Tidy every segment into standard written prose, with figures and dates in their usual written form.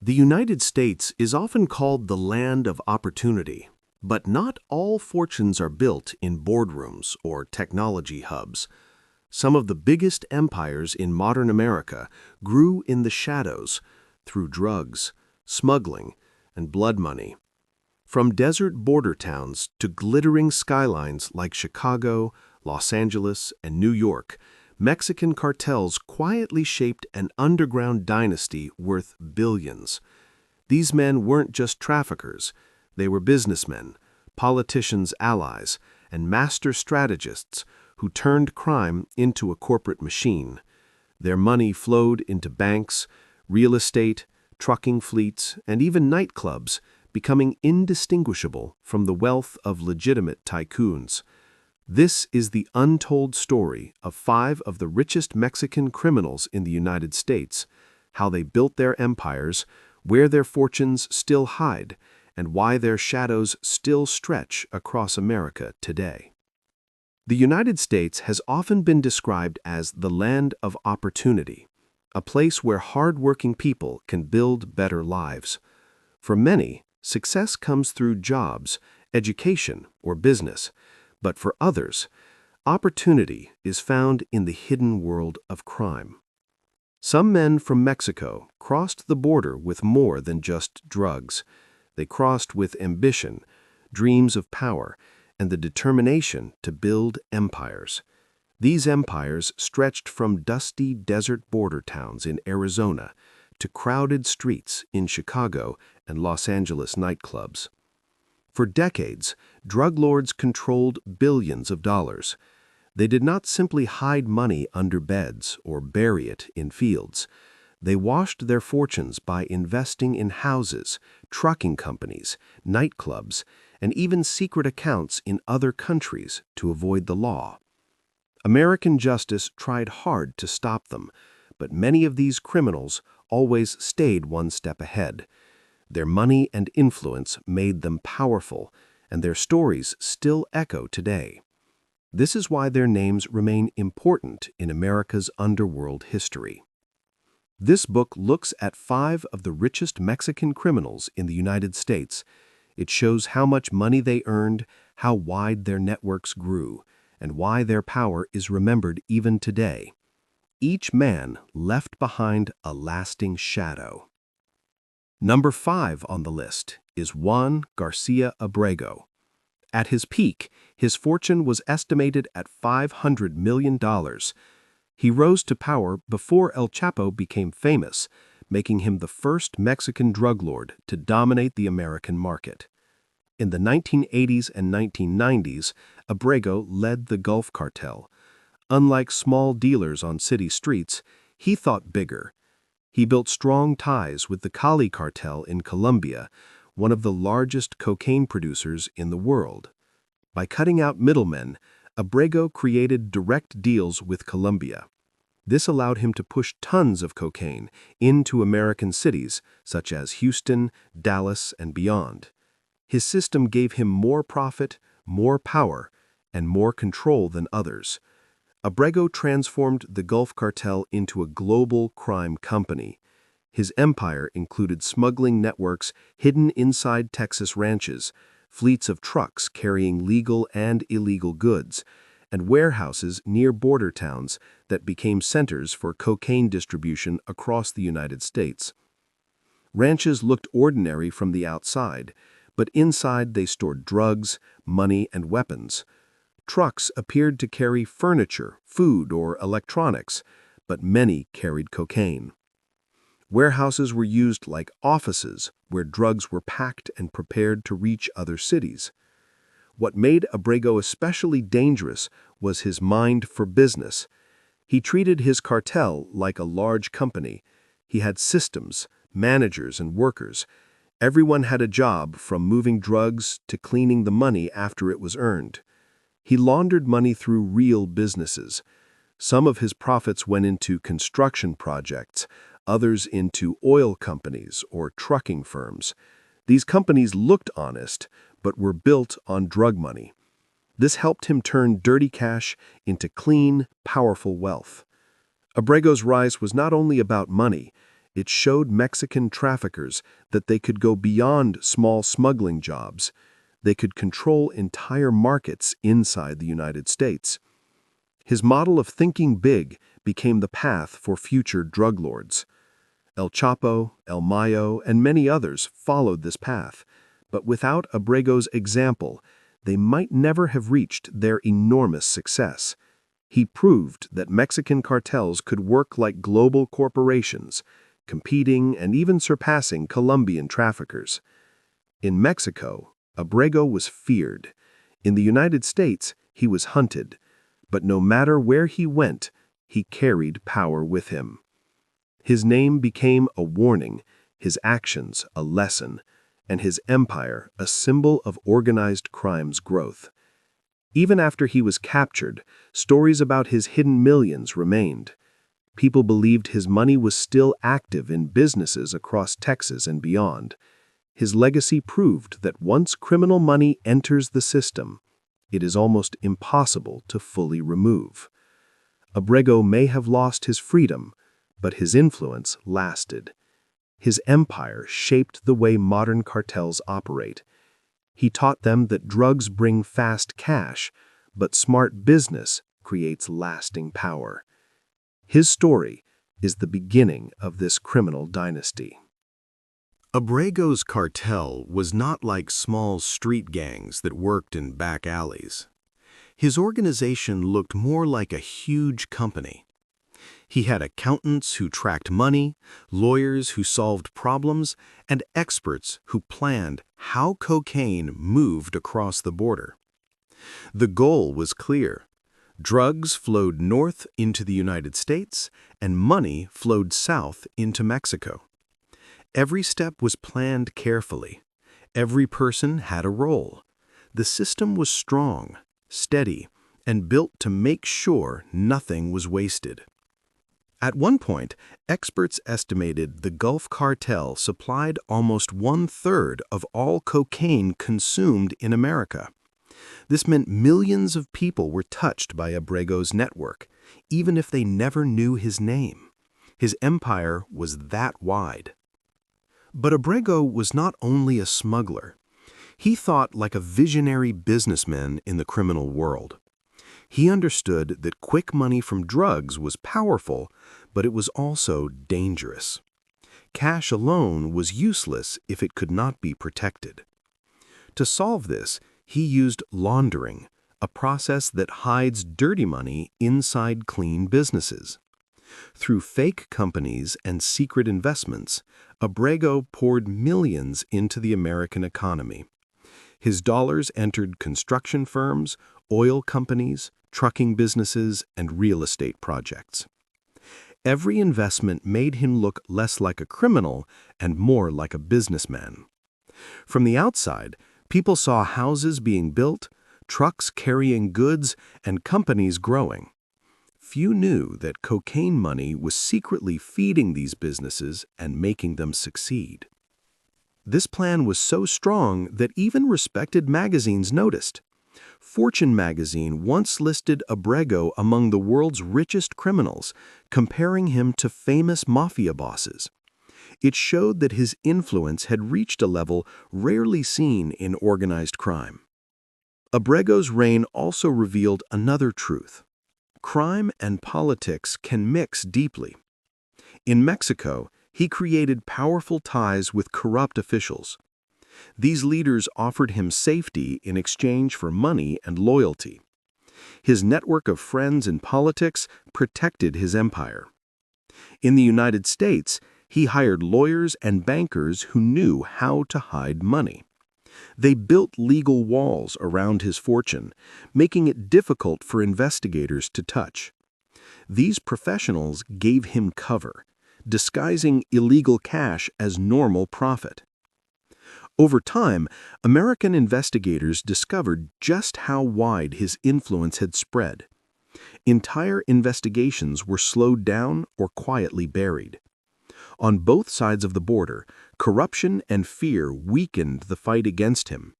The United States is often called the land of opportunity, but not all fortunes are built in boardrooms or technology hubs. Some of the biggest empires in modern America grew in the shadows through drugs, smuggling, and blood money. From desert border towns to glittering skylines like Chicago, Los Angeles, and New York, Mexican cartels quietly shaped an underground dynasty worth billions. These men weren't just traffickers. They were businessmen, politicians' allies, and master strategists who turned crime into a corporate machine. Their money flowed into banks, real estate, trucking fleets, and even nightclubs, becoming indistinguishable from the wealth of legitimate tycoons. This is the untold story of 5 of the richest Mexican criminals in the United States, how they built their empires, where their fortunes still hide, and why their shadows still stretch across America today. The United States has often been described as the land of opportunity, a place where hard-working people can build better lives. For many, success comes through jobs, education, or business. But for others, opportunity is found in the hidden world of crime. Some men from Mexico crossed the border with more than just drugs. They crossed with ambition, dreams of power, and the determination to build empires. These empires stretched from dusty desert border towns in Arizona to crowded streets in Chicago and Los Angeles nightclubs. For decades, drug lords controlled billions of dollars. They did not simply hide money under beds or bury it in fields. They washed their fortunes by investing in houses, trucking companies, nightclubs, and even secret accounts in other countries to avoid the law. American justice tried hard to stop them, but many of these criminals always stayed one step ahead. Their money and influence made them powerful, and their stories still echo today. This is why their names remain important in America's underworld history. This book looks at 5 of the richest Mexican criminals in the United States. It shows how much money they earned, how wide their networks grew, and why their power is remembered even today. Each man left behind a lasting shadow. Number 5 on the list is Juan Garcia Abrego. At his peak, his fortune was estimated at $500 million. He rose to power before El Chapo became famous, making him the first Mexican drug lord to dominate the American market. In the 1980s and 1990s, Abrego led the Gulf Cartel. Unlike small dealers on city streets, he thought bigger. He built strong ties with the Cali cartel in Colombia, one of the largest cocaine producers in the world. By cutting out middlemen, Abrego created direct deals with Colombia. This allowed him to push tons of cocaine into American cities such as Houston, Dallas, and beyond. His system gave him more profit, more power, and more control than others. Abrego transformed the Gulf Cartel into a global crime company. His empire included smuggling networks hidden inside Texas ranches, fleets of trucks carrying legal and illegal goods, and warehouses near border towns that became centers for cocaine distribution across the United States. Ranches looked ordinary from the outside, but inside they stored drugs, money, and weapons. Trucks appeared to carry furniture, food, or electronics, but many carried cocaine. Warehouses were used like offices where drugs were packed and prepared to reach other cities. What made Abrego especially dangerous was his mind for business. He treated his cartel like a large company. He had systems, managers, and workers. Everyone had a job, from moving drugs to cleaning the money after it was earned. He laundered money through real businesses. Some of his profits went into construction projects, others into oil companies or trucking firms. These companies looked honest, but were built on drug money. This helped him turn dirty cash into clean, powerful wealth. Abrego's rise was not only about money, It showed Mexican traffickers that they could go beyond small smuggling jobs. They could control entire markets inside the United States. His model of thinking big became the path for future drug lords. El Chapo, El Mayo, and many others followed this path, but without Abrego's example, they might never have reached their enormous success. He proved that Mexican cartels could work like global corporations, competing and even surpassing Colombian traffickers. In Mexico, Abrego was feared. In the United States, he was hunted. But no matter where he went, he carried power with him. His name became a warning, his actions a lesson, and his empire a symbol of organized crime's growth. Even after he was captured, stories about his hidden millions remained. People believed his money was still active in businesses across Texas and beyond. His legacy proved that once criminal money enters the system, it is almost impossible to fully remove. Abrego may have lost his freedom, but his influence lasted. His empire shaped the way modern cartels operate. He taught them that drugs bring fast cash, but smart business creates lasting power. His story is the beginning of this criminal dynasty. Abrego's cartel was not like small street gangs that worked in back alleys. His organization looked more like a huge company. He had accountants who tracked money, lawyers who solved problems, and experts who planned how cocaine moved across the border. The goal was clear. Drugs flowed north into the United States, and money flowed south into Mexico. Every step was planned carefully. Every person had a role. The system was strong, steady, and built to make sure nothing was wasted. At one point, experts estimated the Gulf Cartel supplied almost 1/3 of all cocaine consumed in America. This meant millions of people were touched by Abrego's network, even if they never knew his name. His empire was that wide. But Abrego was not only a smuggler. He thought like a visionary businessman in the criminal world. He understood that quick money from drugs was powerful, but it was also dangerous. Cash alone was useless if it could not be protected. To solve this, he used laundering, a process that hides dirty money inside clean businesses. Through fake companies and secret investments, Abrego poured millions into the American economy. His dollars entered construction firms, oil companies, trucking businesses, and real estate projects. Every investment made him look less like a criminal and more like a businessman. From the outside, people saw houses being built, trucks carrying goods, and companies growing. Few knew that cocaine money was secretly feeding these businesses and making them succeed. This plan was so strong that even respected magazines noticed. Fortune magazine once listed Abrego among the world's richest criminals, comparing him to famous mafia bosses. It showed that his influence had reached a level rarely seen in organized crime. Abrego's reign also revealed another truth. Crime and politics can mix deeply. In Mexico, he created powerful ties with corrupt officials. These leaders offered him safety in exchange for money and loyalty. His network of friends in politics protected his empire. In the United States, he hired lawyers and bankers who knew how to hide money. They built legal walls around his fortune, making it difficult for investigators to touch. These professionals gave him cover, disguising illegal cash as normal profit. Over time, American investigators discovered just how wide his influence had spread. Entire investigations were slowed down or quietly buried. On both sides of the border, corruption and fear weakened the fight against him.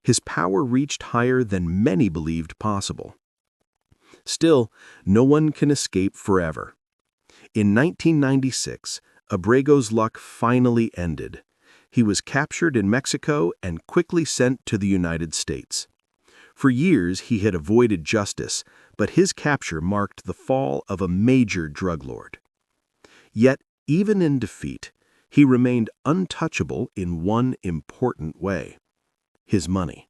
His power reached higher than many believed possible. Still, no one can escape forever. In 1996, Abrego's luck finally ended. He was captured in Mexico and quickly sent to the United States. For years, he had avoided justice, but his capture marked the fall of a major drug lord. Yet, even in defeat, he remained untouchable in one important way: his money.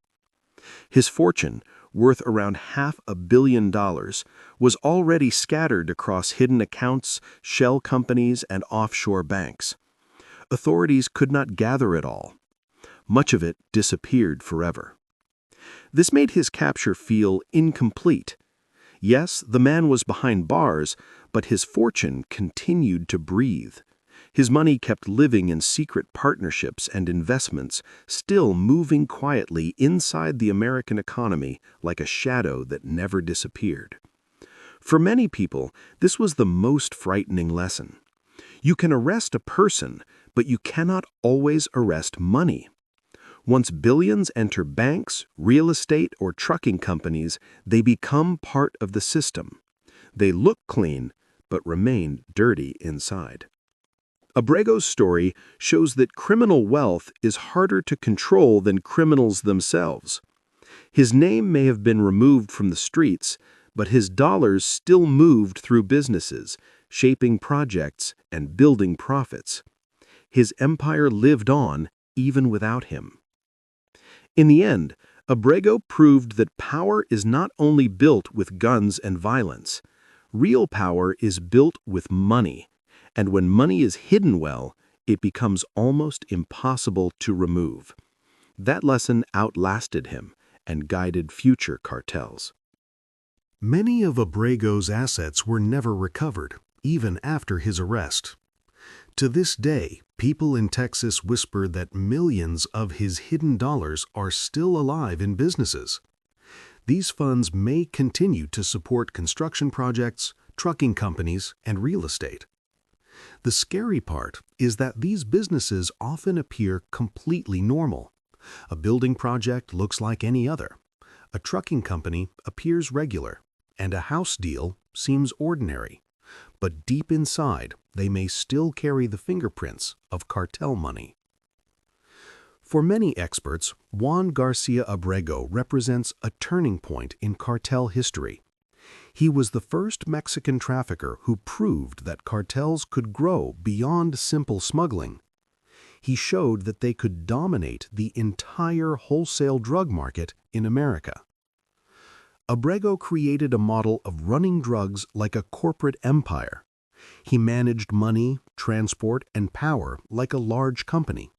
His fortune, worth around $500 million, was already scattered across hidden accounts, shell companies, and offshore banks. Authorities could not gather it all. Much of it disappeared forever. This made his capture feel incomplete. Yes, the man was behind bars, but his fortune continued to breathe. His money kept living in secret partnerships and investments, still moving quietly inside the American economy like a shadow that never disappeared. For many people, this was the most frightening lesson. You can arrest a person, but you cannot always arrest money. Once billions enter banks, real estate, or trucking companies, they become part of the system. They look clean, but remain dirty inside. Abrego's story shows that criminal wealth is harder to control than criminals themselves. His name may have been removed from the streets, but his dollars still moved through businesses, shaping projects and building profits. His empire lived on even without him. In the end, Abrego proved that power is not only built with guns and violence. Real power is built with money, and when money is hidden well, it becomes almost impossible to remove. That lesson outlasted him and guided future cartels. Many of Abrego's assets were never recovered, even after his arrest. To this day, people in Texas whisper that millions of his hidden dollars are still alive in businesses. These funds may continue to support construction projects, trucking companies, and real estate. The scary part is that these businesses often appear completely normal. A building project looks like any other. A trucking company appears regular, and a house deal seems ordinary. But deep inside, they may still carry the fingerprints of cartel money. For many experts, Juan Garcia Abrego represents a turning point in cartel history. He was the first Mexican trafficker who proved that cartels could grow beyond simple smuggling. He showed that they could dominate the entire wholesale drug market in America. Abrego created a model of running drugs like a corporate empire. He managed money, transport, and power like a large company.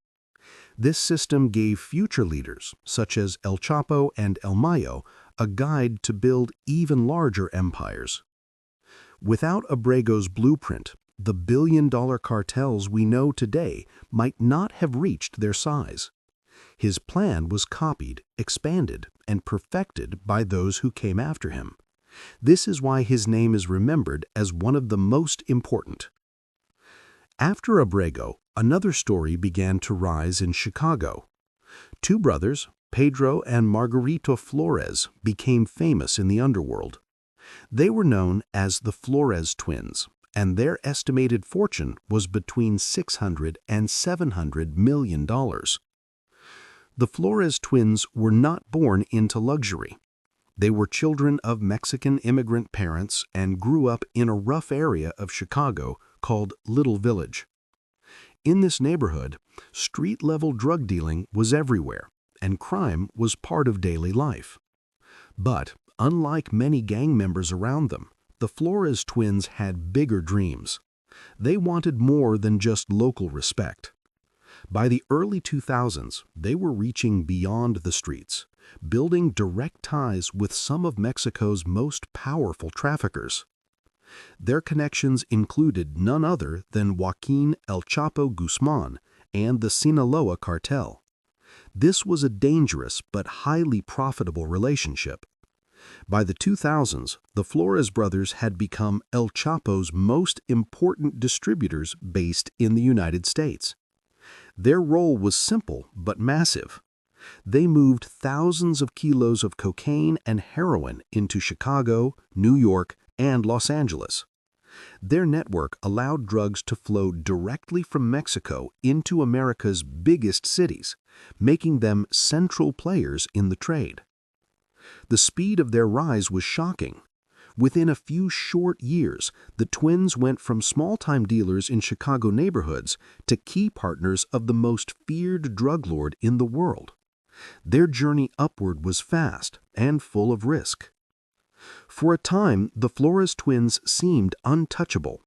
This system gave future leaders, such as El Chapo and El Mayo, a guide to build even larger empires. Without Abrego's blueprint, the billion-dollar cartels we know today might not have reached their size. His plan was copied, expanded, and perfected by those who came after him. This is why his name is remembered as one of the most important. After Abrego, another story began to rise in Chicago. Two brothers, Pedro and Margarito Flores, became famous in the underworld. They were known as the Flores twins, and their estimated fortune was between $600 and $700 million. The Flores twins were not born into luxury. They were children of Mexican immigrant parents and grew up in a rough area of Chicago called Little Village. In this neighborhood, street-level drug dealing was everywhere, and crime was part of daily life. But, unlike many gang members around them, the Flores twins had bigger dreams. They wanted more than just local respect. By the early 2000s, they were reaching beyond the streets, building direct ties with some of Mexico's most powerful traffickers. Their connections included none other than Joaquin El Chapo Guzman and the Sinaloa cartel. This was a dangerous but highly profitable relationship. By the 2000s, the Flores brothers had become El Chapo's most important distributors based in the United States. Their role was simple but massive. They moved thousands of kilos of cocaine and heroin into Chicago, New York, and Los Angeles. Their network allowed drugs to flow directly from Mexico into America's biggest cities, making them central players in the trade. The speed of their rise was shocking. Within a few short years, the twins went from small-time dealers in Chicago neighborhoods to key partners of the most feared drug lord in the world. Their journey upward was fast and full of risk. For a time, the Flores twins seemed untouchable.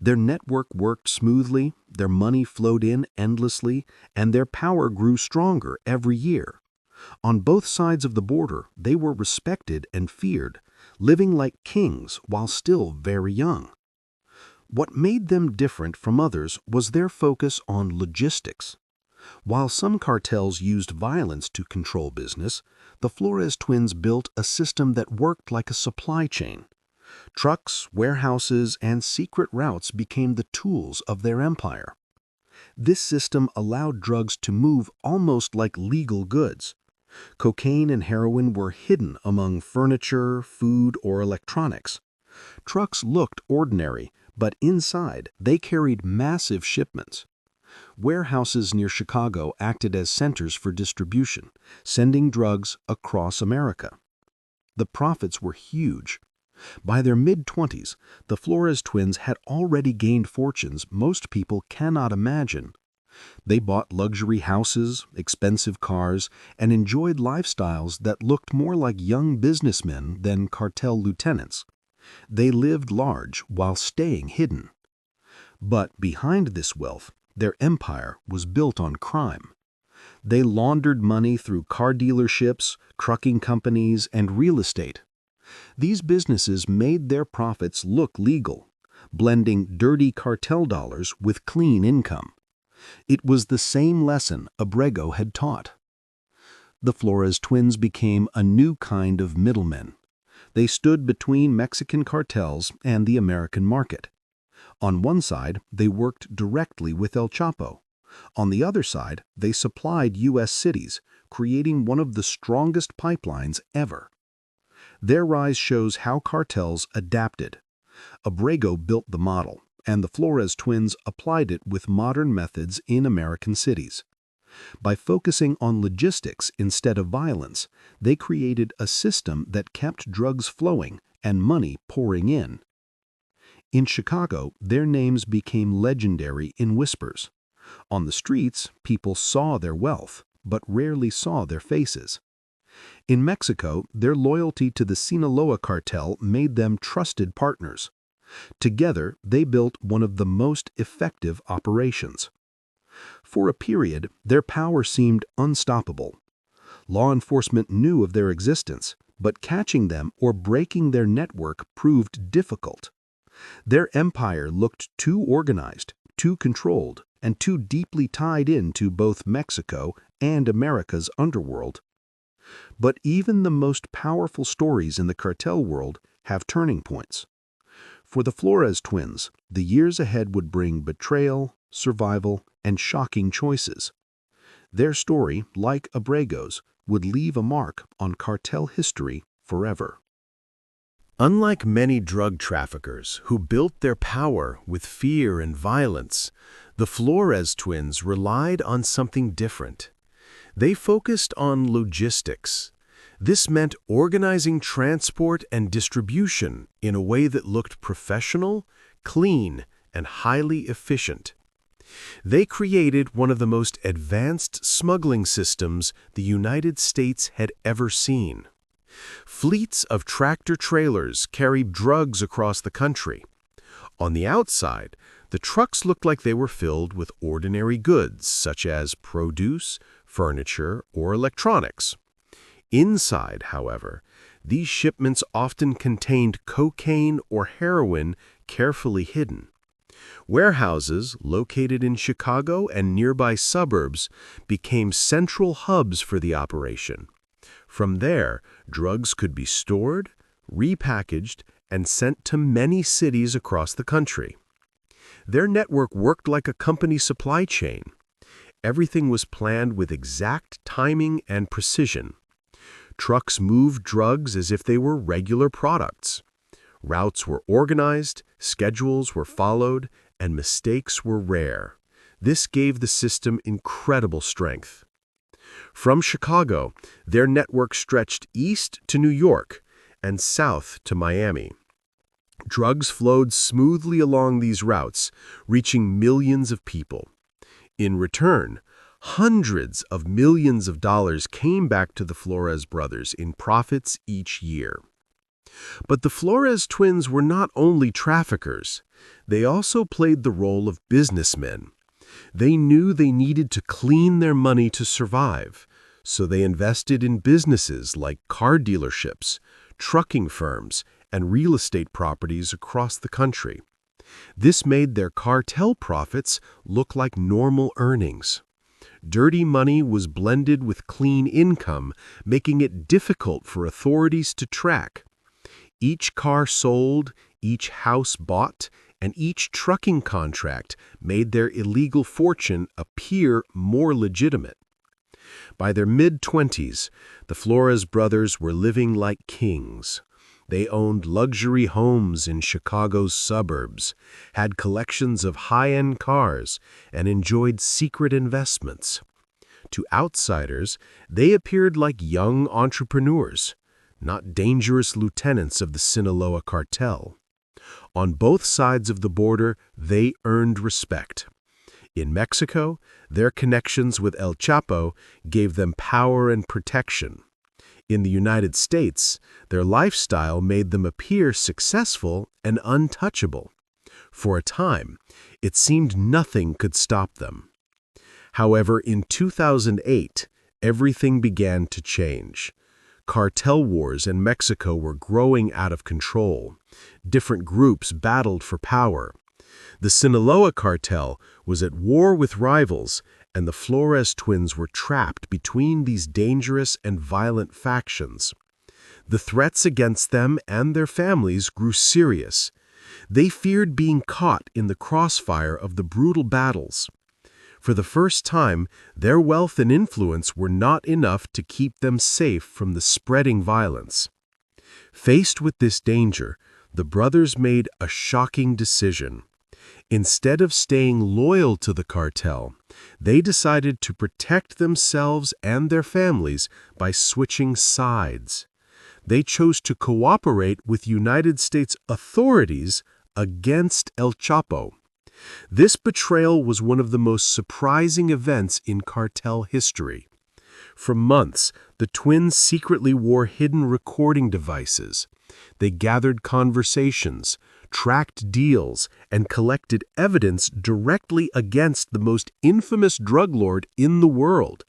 Their network worked smoothly, their money flowed in endlessly, and their power grew stronger every year. On both sides of the border, they were respected and feared, living like kings while still very young. What made them different from others was their focus on logistics. While some cartels used violence to control business, the Flores twins built a system that worked like a supply chain. Trucks, warehouses, and secret routes became the tools of their empire. This system allowed drugs to move almost like legal goods. Cocaine and heroin were hidden among furniture, food, or electronics. Trucks looked ordinary, but inside they carried massive shipments. Warehouses near Chicago acted as centers for distribution, sending drugs across America. The profits were huge. By their mid-20s, the Flores twins had already gained fortunes most people cannot imagine. They bought luxury houses, expensive cars, and enjoyed lifestyles that looked more like young businessmen than cartel lieutenants. They lived large while staying hidden. But behind this wealth, their empire was built on crime. They laundered money through car dealerships, trucking companies, and real estate. These businesses made their profits look legal, blending dirty cartel dollars with clean income. It was the same lesson Abrego had taught. The Flores twins became a new kind of middlemen. They stood between Mexican cartels and the American market. On one side, they worked directly with El Chapo. On the other side, they supplied U.S. cities, creating one of the strongest pipelines ever. Their rise shows how cartels adapted. Abrego built the model, and the Flores twins applied it with modern methods in American cities. By focusing on logistics instead of violence, they created a system that kept drugs flowing and money pouring in. In Chicago, their names became legendary in whispers. On the streets, people saw their wealth, but rarely saw their faces. In Mexico, their loyalty to the Sinaloa cartel made them trusted partners. Together, they built one of the most effective operations. For a period, their power seemed unstoppable. Law enforcement knew of their existence, but catching them or breaking their network proved difficult. Their empire looked too organized, too controlled, and too deeply tied into both Mexico and America's underworld. But even the most powerful stories in the cartel world have turning points. For the Flores twins, the years ahead would bring betrayal, survival, and shocking choices. Their story, like Abrego's, would leave a mark on cartel history forever. Unlike many drug traffickers who built their power with fear and violence, the Flores twins relied on something different. They focused on logistics. This meant organizing transport and distribution in a way that looked professional, clean, and highly efficient. They created one of the most advanced smuggling systems the United States had ever seen. Fleets of tractor-trailers carried drugs across the country. On the outside, the trucks looked like they were filled with ordinary goods, such as produce, furniture, or electronics. Inside, however, these shipments often contained cocaine or heroin carefully hidden. Warehouses, located in Chicago and nearby suburbs, became central hubs for the operation. From there, drugs could be stored, repackaged, and sent to many cities across the country. Their network worked like a company supply chain. Everything was planned with exact timing and precision. Trucks moved drugs as if they were regular products. Routes were organized, Schedules were followed, and mistakes were rare. This gave the system incredible strength. From Chicago, their network stretched east to New York and south to Miami. Drugs flowed smoothly along these routes, reaching millions of people. In return, hundreds of millions of dollars came back to the Flores brothers in profits each year. But the Flores twins were not only traffickers. They also played the role of businessmen. They knew they needed to clean their money to survive, so they invested in businesses like car dealerships, trucking firms, and real estate properties across the country. This made their cartel profits look like normal earnings. Dirty money was blended with clean income, making it difficult for authorities to track. Each car sold, each house bought, and each trucking contract made their illegal fortune appear more legitimate. By their mid-20s, the Flores brothers were living like kings. They owned luxury homes in Chicago's suburbs, had collections of high-end cars, and enjoyed secret investments. To outsiders, they appeared like young entrepreneurs, not dangerous lieutenants of the Sinaloa cartel. On both sides of the border, they earned respect. In Mexico, their connections with El Chapo gave them power and protection. In the United States, their lifestyle made them appear successful and untouchable. For a time, it seemed nothing could stop them. However, in 2008, everything began to change. Cartel wars in Mexico were growing out of control. Different groups battled for power. The Sinaloa cartel was at war with rivals, and the Flores twins were trapped between these dangerous and violent factions. The threats against them and their families grew serious. They feared being caught in the crossfire of the brutal battles. For the first time, their wealth and influence were not enough to keep them safe from the spreading violence. Faced with this danger, the brothers made a shocking decision. Instead of staying loyal to the cartel, they decided to protect themselves and their families by switching sides. They chose to cooperate with United States authorities against El Chapo. This betrayal was one of the most surprising events in cartel history. For months, the twins secretly wore hidden recording devices. They gathered conversations, tracked deals, and collected evidence directly against the most infamous drug lord in the world.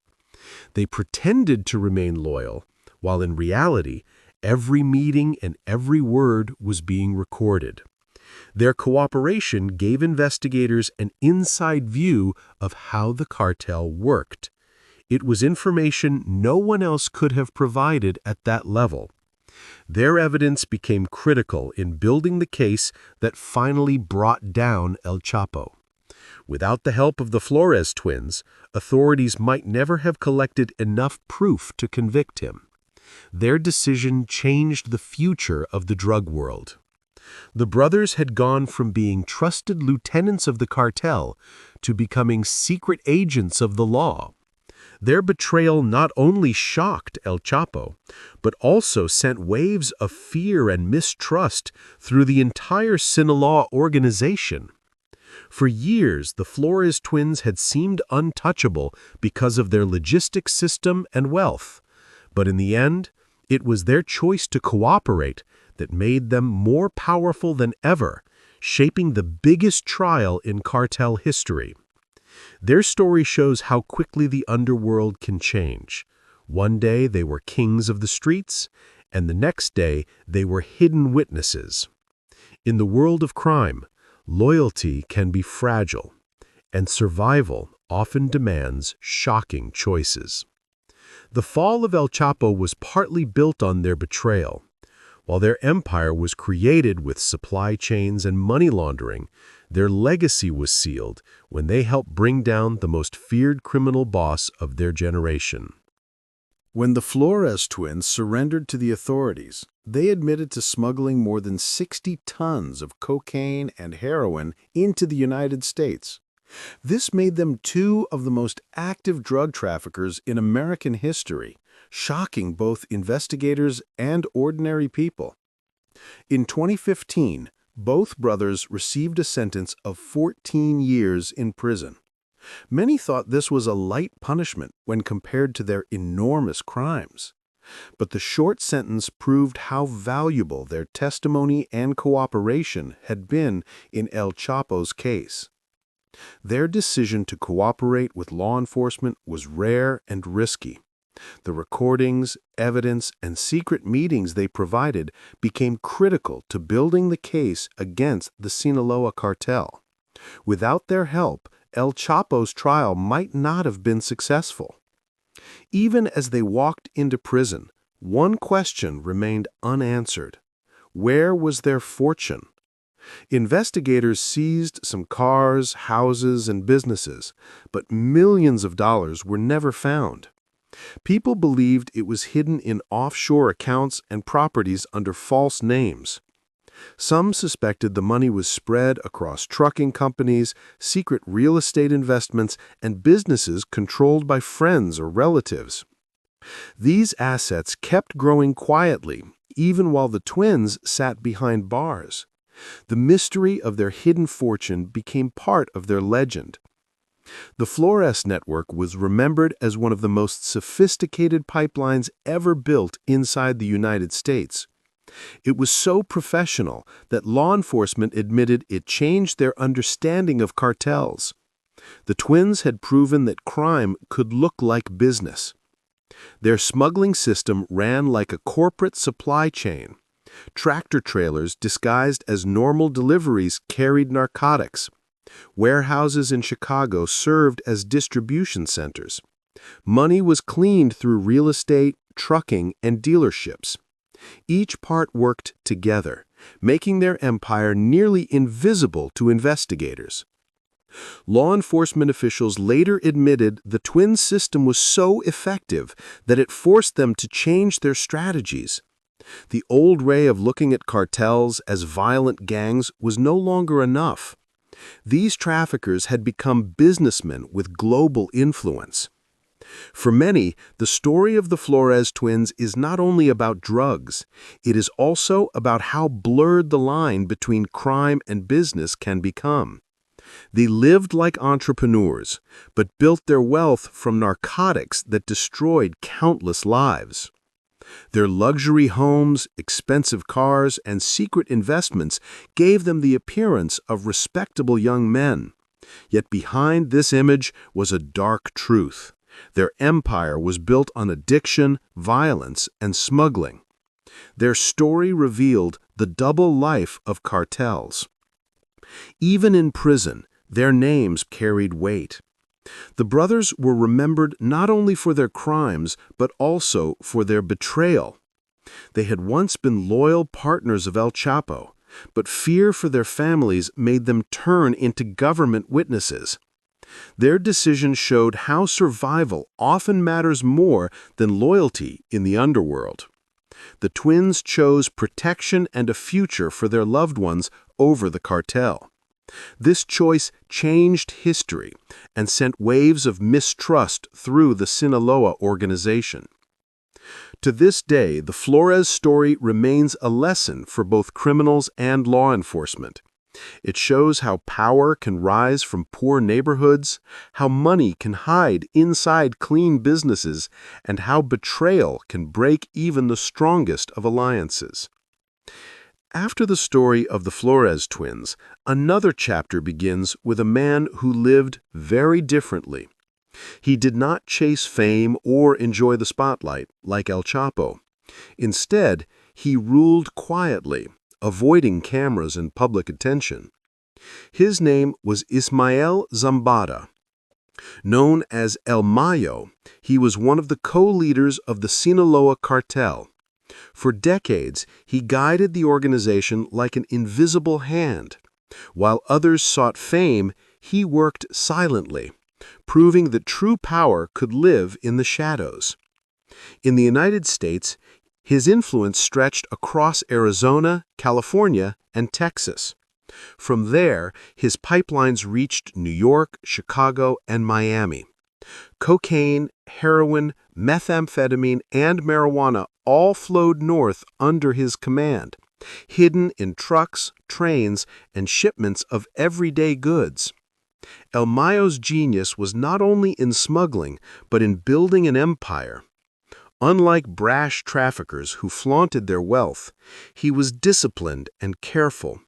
They pretended to remain loyal, while in reality, every meeting and every word was being recorded. Their cooperation gave investigators an inside view of how the cartel worked. It was information no one else could have provided at that level. Their evidence became critical in building the case that finally brought down El Chapo. Without the help of the Flores twins, authorities might never have collected enough proof to convict him. Their decision changed the future of the drug world. The brothers had gone from being trusted lieutenants of the cartel to becoming secret agents of the law. Their betrayal not only shocked El Chapo, but also sent waves of fear and mistrust through the entire Sinaloa organization. For years, the Flores twins had seemed untouchable because of their logistics system and wealth. But in the end, it was their choice to cooperate that made them more powerful than ever, shaping the biggest trial in cartel history. Their story shows how quickly the underworld can change. One day they were kings of the streets, and the next day they were hidden witnesses. In the world of crime, loyalty can be fragile, and survival often demands shocking choices. The fall of El Chapo was partly built on their betrayal. While their empire was created with supply chains and money laundering, their legacy was sealed when they helped bring down the most feared criminal boss of their generation. When the Flores twins surrendered to the authorities, they admitted to smuggling more than 60 tons of cocaine and heroin into the United States. This made them two of the most active drug traffickers in American history, shocking both investigators and ordinary people. In 2015, both brothers received a sentence of 14 years in prison. Many thought this was a light punishment when compared to their enormous crimes. But the short sentence proved how valuable their testimony and cooperation had been in El Chapo's case. Their decision to cooperate with law enforcement was rare and risky. The recordings, evidence, and secret meetings they provided became critical to building the case against the Sinaloa cartel. Without their help, El Chapo's trial might not have been successful. Even as they walked into prison, one question remained unanswered. Where was their fortune? Investigators seized some cars, houses, and businesses, but millions of dollars were never found. People believed it was hidden in offshore accounts and properties under false names. Some suspected the money was spread across trucking companies, secret real estate investments, and businesses controlled by friends or relatives. These assets kept growing quietly, even while the twins sat behind bars. The mystery of their hidden fortune became part of their legend. The Flores network was remembered as one of the most sophisticated pipelines ever built inside the United States. It was so professional that law enforcement admitted it changed their understanding of cartels. The twins had proven that crime could look like business. Their smuggling system ran like a corporate supply chain. Tractor-trailers disguised as normal deliveries carried narcotics. Warehouses in Chicago served as distribution centers. Money was cleaned through real estate, trucking, and dealerships. Each part worked together, making their empire nearly invisible to investigators. Law enforcement officials later admitted the twin system was so effective that it forced them to change their strategies. The old way of looking at cartels as violent gangs was no longer enough. These traffickers had become businessmen with global influence. For many, the story of the Flores twins is not only about drugs, it is also about how blurred the line between crime and business can become. They lived like entrepreneurs, but built their wealth from narcotics that destroyed countless lives. Their luxury homes, expensive cars, and secret investments gave them the appearance of respectable young men. Yet behind this image was a dark truth. Their empire was built on addiction, violence, and smuggling. Their story revealed the double life of cartels. Even in prison, their names carried weight. The brothers were remembered not only for their crimes, but also for their betrayal. They had once been loyal partners of El Chapo, but fear for their families made them turn into government witnesses. Their decision showed how survival often matters more than loyalty in the underworld. The twins chose protection and a future for their loved ones over the cartel. This choice changed history and sent waves of mistrust through the Sinaloa organization. To this day, the Flores story remains a lesson for both criminals and law enforcement. It shows how power can rise from poor neighborhoods, how money can hide inside clean businesses, and how betrayal can break even the strongest of alliances. After the story of the Flores twins, another chapter begins with a man who lived very differently. He did not chase fame or enjoy the spotlight like El Chapo. Instead, he ruled quietly, avoiding cameras and public attention. His name was Ismael Zambada. Known as El Mayo, he was one of the co-leaders of the Sinaloa cartel. For decades, he guided the organization like an invisible hand. While others sought fame, he worked silently, proving that true power could live in the shadows. In the United States, his influence stretched across Arizona, California, and Texas. From there, his pipelines reached New York, Chicago, and Miami. Cocaine, heroin, methamphetamine, and marijuana all flowed north under his command, hidden in trucks, trains, and shipments of everyday goods. El Mayo's genius was not only in smuggling, but in building an empire. Unlike brash traffickers who flaunted their wealth, he was disciplined and careful.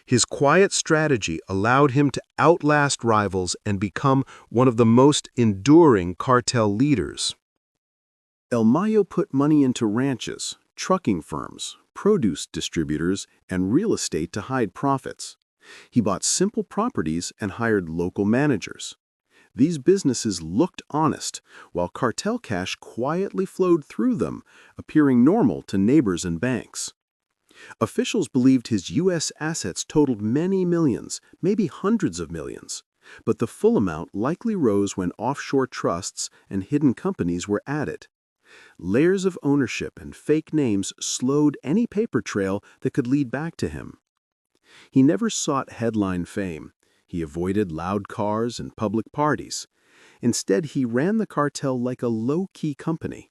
His quiet strategy allowed him to outlast rivals and become one of the most enduring cartel leaders. El Mayo put money into ranches, trucking firms, produce distributors, and real estate to hide profits. He bought simple properties and hired local managers. These businesses looked honest, while cartel cash quietly flowed through them, appearing normal to neighbors and banks. Officials believed his U.S. assets totaled many millions, maybe hundreds of millions, but the full amount likely rose when offshore trusts and hidden companies were added. Layers of ownership and fake names slowed any paper trail that could lead back to him. He never sought headline fame. He avoided loud cars and public parties. Instead, he ran the cartel like a low-key company.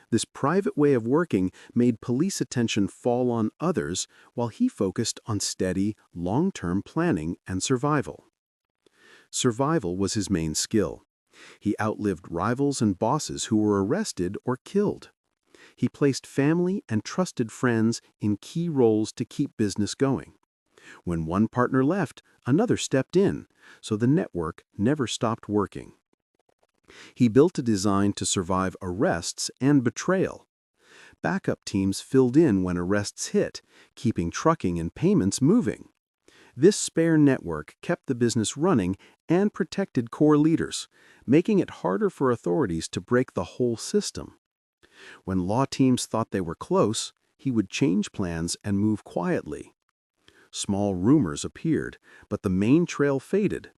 This private way of working made police attention fall on others while he focused on steady, long-term planning and survival. Survival was his main skill. He outlived rivals and bosses who were arrested or killed. He placed family and trusted friends in key roles to keep business going. When one partner left, another stepped in, so the network never stopped working. He built a design to survive arrests and betrayal. Backup teams filled in when arrests hit, keeping trucking and payments moving. This spare network kept the business running and protected core leaders, making it harder for authorities to break the whole system. When law teams thought they were close, he would change plans and move quietly. Small rumors appeared, but the main trail faded.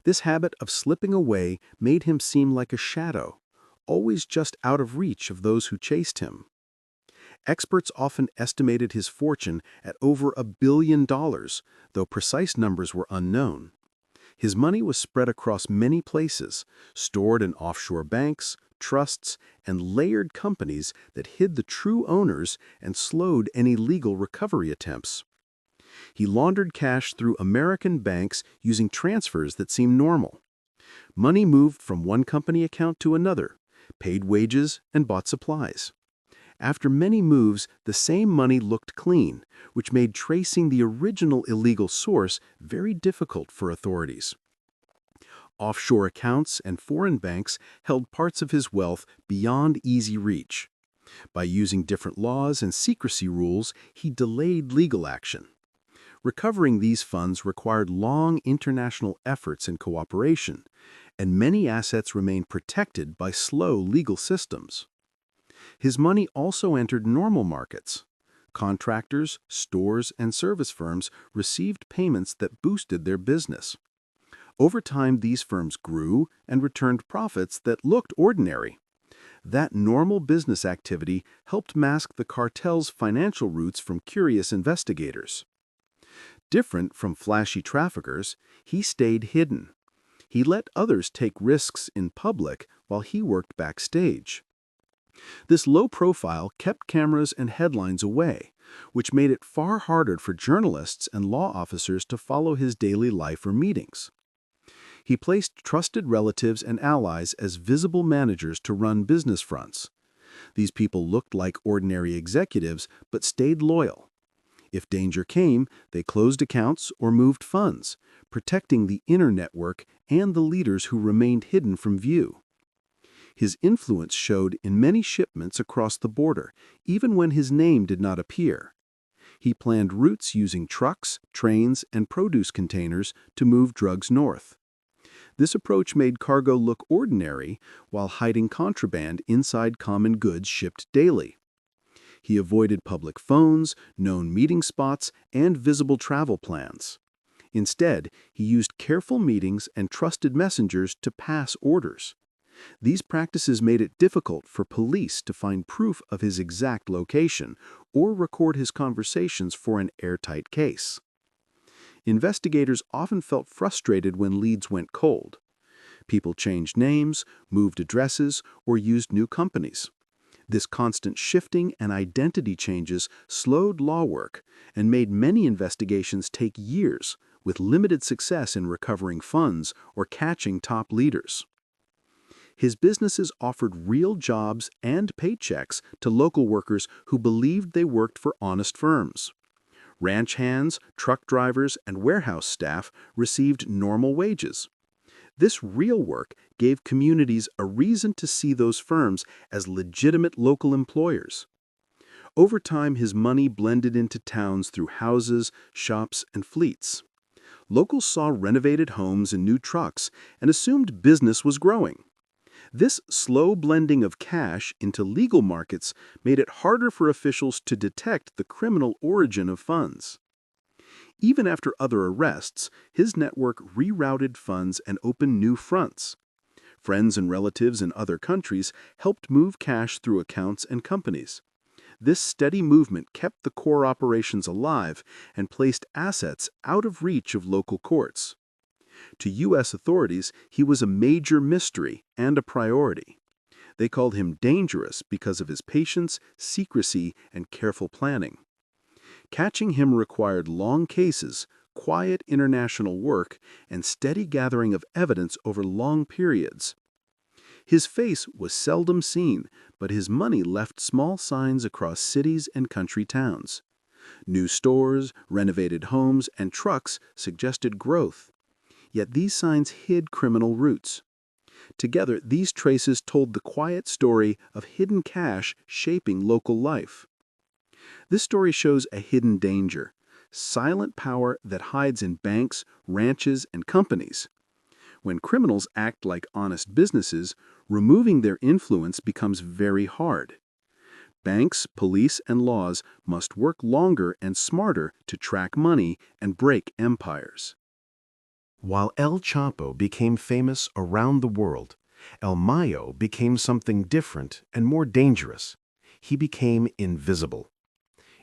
This habit of slipping away made him seem like a shadow, always just out of reach of those who chased him. Experts often estimated his fortune at over $1 billion, though precise numbers were unknown. His money was spread across many places, stored in offshore banks, trusts, and layered companies that hid the true owners and slowed any legal recovery attempts. He laundered cash through American banks using transfers that seemed normal. Money moved from one company account to another, paid wages, and bought supplies. After many moves, the same money looked clean, which made tracing the original illegal source very difficult for authorities. Offshore accounts and foreign banks held parts of his wealth beyond easy reach. By using different laws and secrecy rules, he delayed legal action. Recovering these funds required long international efforts and cooperation, and many assets remained protected by slow legal systems. His money also entered normal markets. Contractors, stores, and service firms received payments that boosted their business. Over time, these firms grew and returned profits that looked ordinary. That normal business activity helped mask the cartel's financial roots from curious investigators. Different from flashy traffickers, he stayed hidden. He let others take risks in public while he worked backstage. This low profile kept cameras and headlines away, which made it far harder for journalists and law officers to follow his daily life or meetings. He placed trusted relatives and allies as visible managers to run business fronts. These people looked like ordinary executives but stayed loyal. If danger came, they closed accounts or moved funds, protecting the inner network and the leaders who remained hidden from view. His influence showed in many shipments across the border, even when his name did not appear. He planned routes using trucks, trains, and produce containers to move drugs north. This approach made cargo look ordinary while hiding contraband inside common goods shipped daily. He avoided public phones, known meeting spots, and visible travel plans. Instead, he used careful meetings and trusted messengers to pass orders. These practices made it difficult for police to find proof of his exact location or record his conversations for an airtight case. Investigators often felt frustrated when leads went cold. People changed names, moved addresses, or used new companies. This constant shifting and identity changes slowed law work and made many investigations take years, with limited success in recovering funds or catching top leaders. His businesses offered real jobs and paychecks to local workers who believed they worked for honest firms. Ranch hands, truck drivers, and warehouse staff received normal wages. This real work gave communities a reason to see those firms as legitimate local employers. Over time, his money blended into towns through houses, shops, and fleets. Locals saw renovated homes and new trucks and assumed business was growing. This slow blending of cash into legal markets made it harder for officials to detect the criminal origin of funds. Even after other arrests, his network rerouted funds and opened new fronts. Friends and relatives in other countries helped move cash through accounts and companies. This steady movement kept the core operations alive and placed assets out of reach of local courts. To U.S. authorities, he was a major mystery and a priority. They called him dangerous because of his patience, secrecy, and careful planning. Catching him required long cases, quiet international work, and steady gathering of evidence over long periods. His face was seldom seen, but his money left small signs across cities and country towns. New stores, renovated homes, and trucks suggested growth. Yet these signs hid criminal roots. Together, these traces told the quiet story of hidden cash shaping local life. This story shows a hidden danger, silent power that hides in banks, ranches, and companies. When criminals act like honest businesses, removing their influence becomes very hard. Banks, police, and laws must work longer and smarter to track money and break empires. While El Chapo became famous around the world, El Mayo became something different and more dangerous. He became invisible.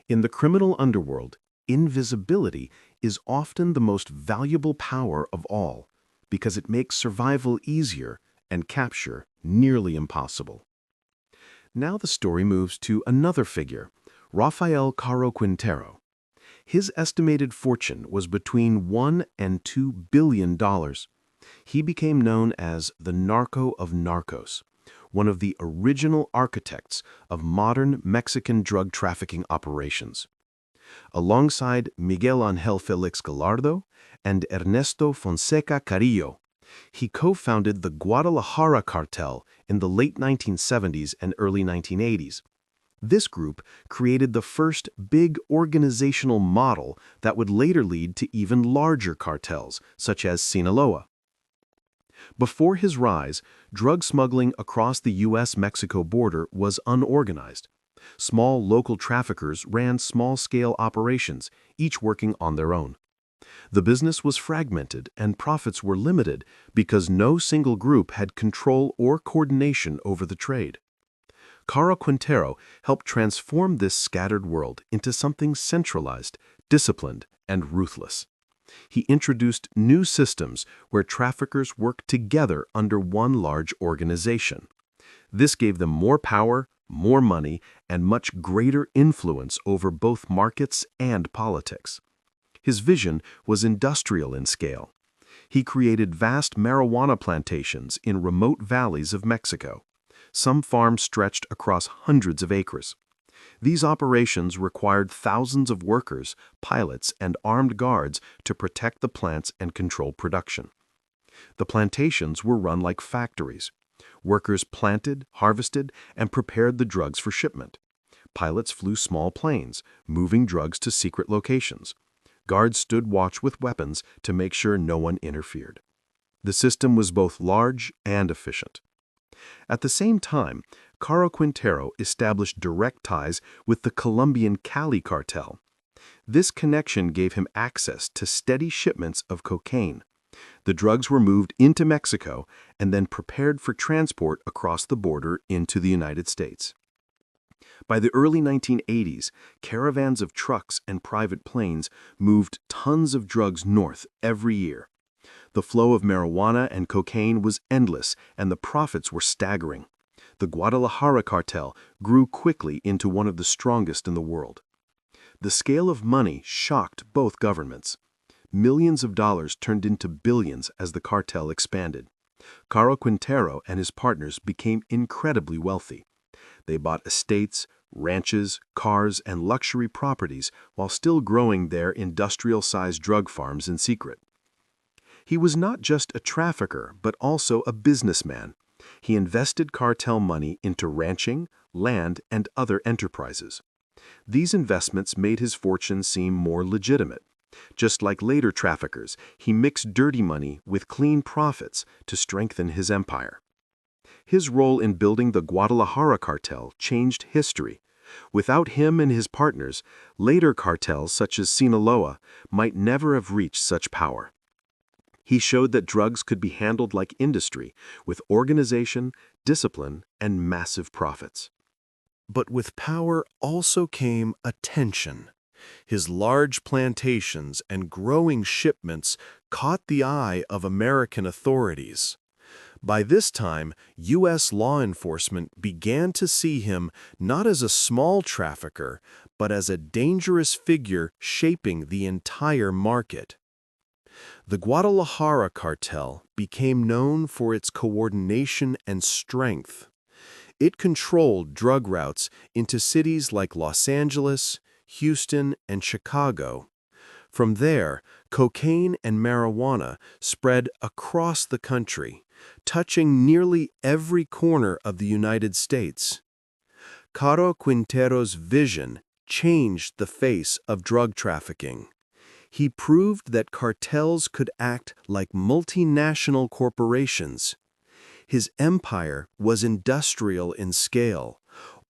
In the criminal underworld, invisibility is often the most valuable power of all, because it makes survival easier and capture nearly impossible. Now the story moves to another figure, Rafael Caro Quintero. His estimated fortune was between $1 and $2 billion. He became known as the narco of narcos, one of the original architects of modern Mexican drug trafficking operations. Alongside Miguel Angel Felix Gallardo and Ernesto Fonseca Carrillo, he co-founded the Guadalajara cartel in the late 1970s and early 1980s. This group created the first big organizational model that would later lead to even larger cartels, such as Sinaloa. Before his rise, drug smuggling across the U.S.-Mexico border was unorganized. Small local traffickers ran small-scale operations, each working on their own. The business was fragmented and profits were limited because no single group had control or coordination over the trade. Caro Quintero helped transform this scattered world into something centralized, disciplined, and ruthless. He introduced new systems where traffickers worked together under one large organization. This gave them more power, more money, and much greater influence over both markets and politics. His vision was industrial in scale. He created vast marijuana plantations in remote valleys of Mexico. Some farms stretched across hundreds of acres. These operations required thousands of workers, pilots, and armed guards to protect the plants and control production. The plantations were run like factories. Workers planted, harvested, and prepared the drugs for shipment. Pilots flew small planes, moving drugs to secret locations. Guards stood watch with weapons to make sure no one interfered. The system was both large and efficient. At the same time, Caro Quintero established direct ties with the Colombian Cali cartel. This connection gave him access to steady shipments of cocaine. The drugs were moved into Mexico and then prepared for transport across the border into the United States. By the early 1980s, caravans of trucks and private planes moved tons of drugs north every year. The flow of marijuana and cocaine was endless, and the profits were staggering. The Guadalajara cartel grew quickly into one of the strongest in the world. The scale of money shocked both governments. Millions of dollars turned into billions as the cartel expanded. Caro Quintero and his partners became incredibly wealthy. They bought estates, ranches, cars, and luxury properties while still growing their industrial-sized drug farms in secret. He was not just a trafficker, but also a businessman. He invested cartel money into ranching, land, and other enterprises. These investments made his fortune seem more legitimate. Just like later traffickers, he mixed dirty money with clean profits to strengthen his empire. His role in building the Guadalajara cartel changed history. Without him and his partners, later cartels such as Sinaloa might never have reached such power. He showed that drugs could be handled like industry, with organization, discipline, and massive profits. But with power also came attention. His large plantations and growing shipments caught the eye of American authorities. By this time, U.S. law enforcement began to see him not as a small trafficker, but as a dangerous figure shaping the entire market. The Guadalajara cartel became known for its coordination and strength. It controlled drug routes into cities like Los Angeles, Houston, and Chicago. From there, cocaine and marijuana spread across the country, touching nearly every corner of the United States. Caro Quintero's vision changed the face of drug trafficking. He proved that cartels could act like multinational corporations. His empire was industrial in scale,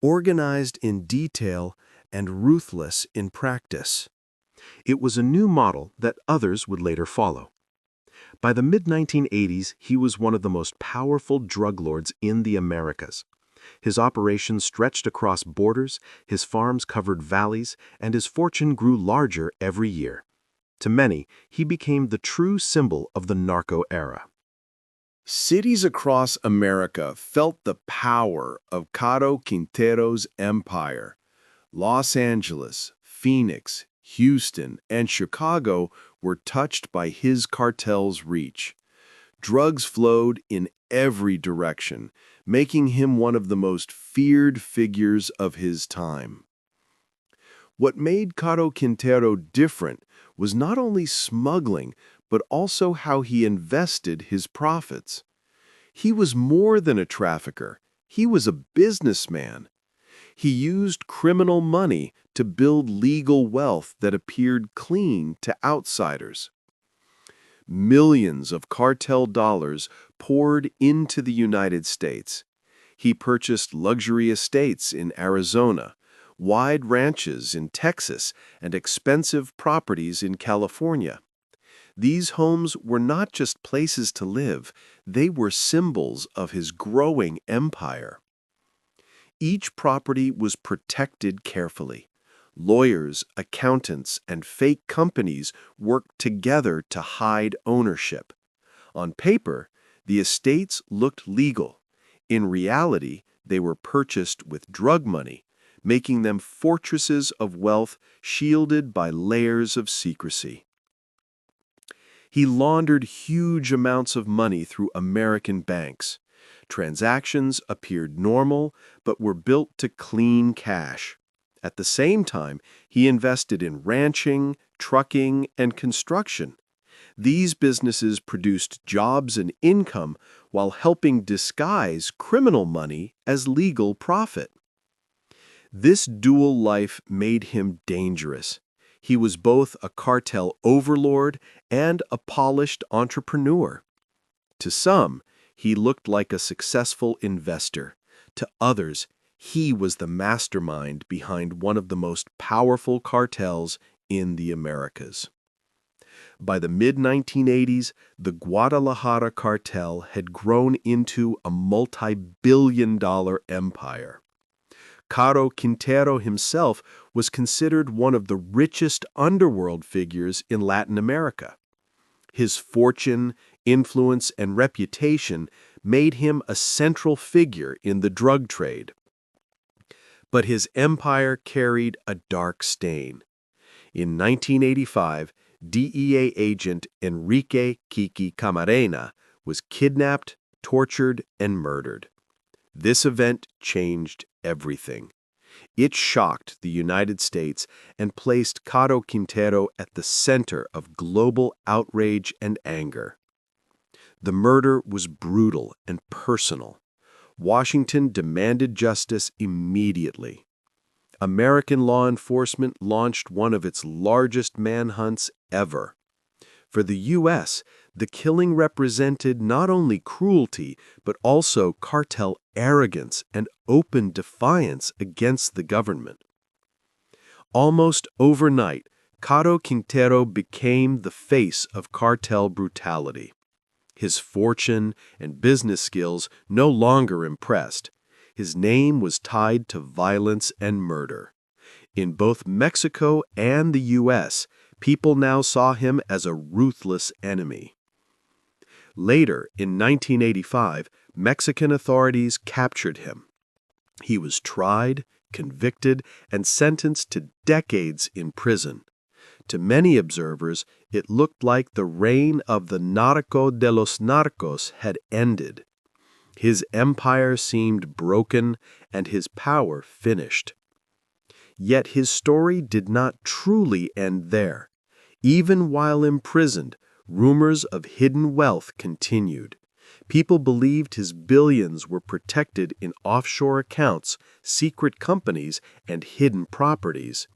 organized in detail, and ruthless in practice. It was a new model that others would later follow. By the mid-1980s, he was one of the most powerful drug lords in the Americas. His operations stretched across borders, his farms covered valleys, and his fortune grew larger every year. To many, he became the true symbol of the narco era. Cities across America felt the power of Caro Quintero's empire. Los Angeles, Phoenix, Houston, and Chicago were touched by his cartel's reach. Drugs flowed in every direction, making him one of the most feared figures of his time. What made Caro Quintero different was not only smuggling, but also how he invested his profits. He was more than a trafficker. He was a businessman. He used criminal money to build legal wealth that appeared clean to outsiders. Millions of cartel dollars poured into the United States. He purchased luxury estates in Arizona, wide ranches in Texas, and expensive properties in California. These homes were not just places to live, they were symbols of his growing empire. Each property was protected carefully. Lawyers, accountants, and fake companies worked together to hide ownership. On paper, the estates looked legal. In reality, they were purchased with drug money, making them fortresses of wealth shielded by layers of secrecy. He laundered huge amounts of money through American banks. Transactions appeared normal, but were built to clean cash. At the same time, he invested in ranching, trucking, and construction. These businesses produced jobs and income while helping disguise criminal money as legal profit. This dual life made him dangerous. He was both a cartel overlord and a polished entrepreneur. To some, he looked like a successful investor. To others, he was the mastermind behind one of the most powerful cartels in the Americas. By the mid-1980s, the Guadalajara cartel had grown into a multi-billion-dollar empire. Caro Quintero himself was considered one of the richest underworld figures in Latin America. His fortune, influence, and reputation made him a central figure in the drug trade. But his empire carried a dark stain. In 1985, DEA agent Enrique Kiki Camarena was kidnapped, tortured, and murdered. This event changed everything. It shocked the United States and placed Caro Quintero at the center of global outrage and anger. The murder was brutal and personal. Washington demanded justice immediately. American law enforcement launched one of its largest manhunts ever. For the U.S., the killing represented not only cruelty, but also cartel arrogance and open defiance against the government. Almost overnight, Caro Quintero became the face of cartel brutality. His fortune and business skills no longer impressed. His name was tied to violence and murder. In both Mexico and the U.S., people now saw him as a ruthless enemy. Later, in 1985, Mexican authorities captured him. He was tried, convicted, and sentenced to decades in prison. To many observers, it looked like the reign of the narco de los narcos had ended. His empire seemed broken and his power finished. Yet his story did not truly end there. Even while imprisoned, rumors of hidden wealth continued. People believed his billions were protected in offshore accounts, secret companies, and hidden properties.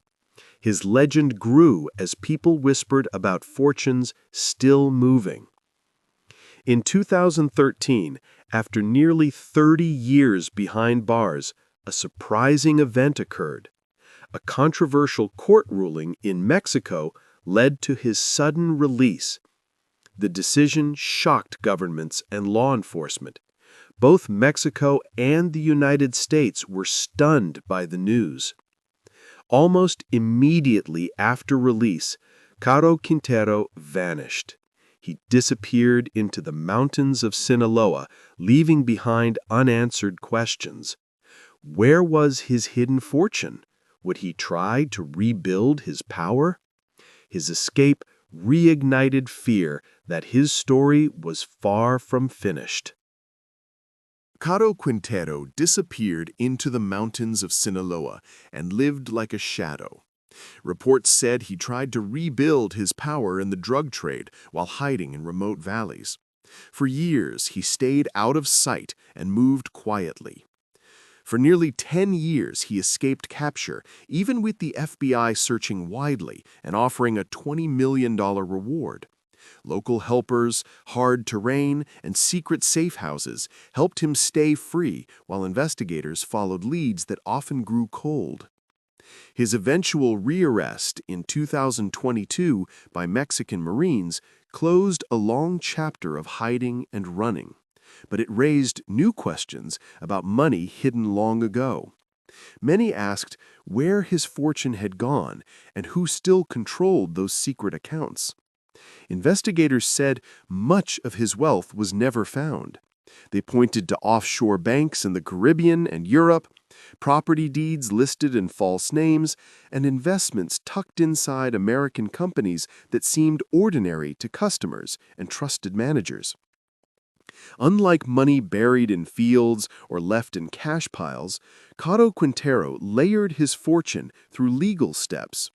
His legend grew as people whispered about fortunes still moving. In 2013, after nearly 30 years behind bars, a surprising event occurred. A controversial court ruling in Mexico led to his sudden release. The decision shocked governments and law enforcement. Both Mexico and the United States were stunned by the news. Almost immediately after release, Caro Quintero vanished. He disappeared into the mountains of Sinaloa, leaving behind unanswered questions. Where was his hidden fortune? Would he try to rebuild his power? His escape reignited fear that his story was far from finished. Caro Quintero disappeared into the mountains of Sinaloa and lived like a shadow. Reports said he tried to rebuild his power in the drug trade while hiding in remote valleys. For years, he stayed out of sight and moved quietly. For nearly 10 years, he escaped capture, even with the FBI searching widely and offering a $20 million reward. Local helpers, hard terrain, and secret safe houses helped him stay free while investigators followed leads that often grew cold. His eventual rearrest in 2022 by Mexican Marines closed a long chapter of hiding and running. But it raised new questions about money hidden long ago. Many asked where his fortune had gone and who still controlled those secret accounts. Investigators said much of his wealth was never found. They pointed to offshore banks in the Caribbean and Europe, property deeds listed in false names, and investments tucked inside American companies that seemed ordinary to customers and trusted managers. Unlike money buried in fields or left in cash piles, Caro Quintero layered his fortune through legal steps.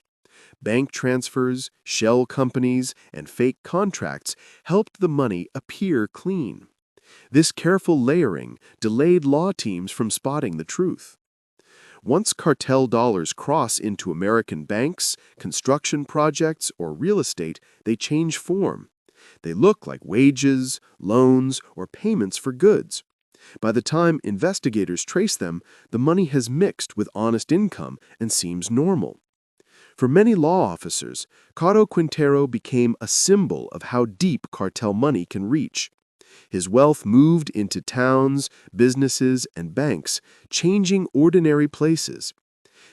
Bank transfers, shell companies, and fake contracts helped the money appear clean. This careful layering delayed law teams from spotting the truth. Once cartel dollars cross into American banks, construction projects, or real estate, they change form. They look like wages, loans, or payments for goods. By the time investigators trace them, the money has mixed with honest income and seems normal. For many law officers, Caro Quintero became a symbol of how deep cartel money can reach. His wealth moved into towns, businesses, and banks, changing ordinary places.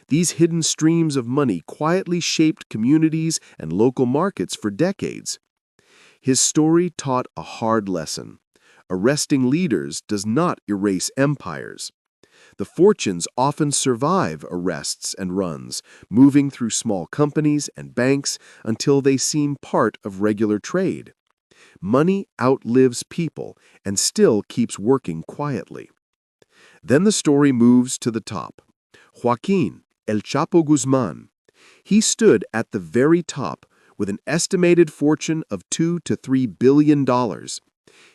These hidden streams of money quietly shaped communities and local markets for decades. His story taught a hard lesson. Arresting leaders does not erase empires. The fortunes often survive arrests and runs, moving through small companies and banks until they seem part of regular trade. Money outlives people and still keeps working quietly. Then the story moves to the top. Joaquin, El Chapo Guzman. He stood at the very top with an estimated fortune of $2 to $3 billion.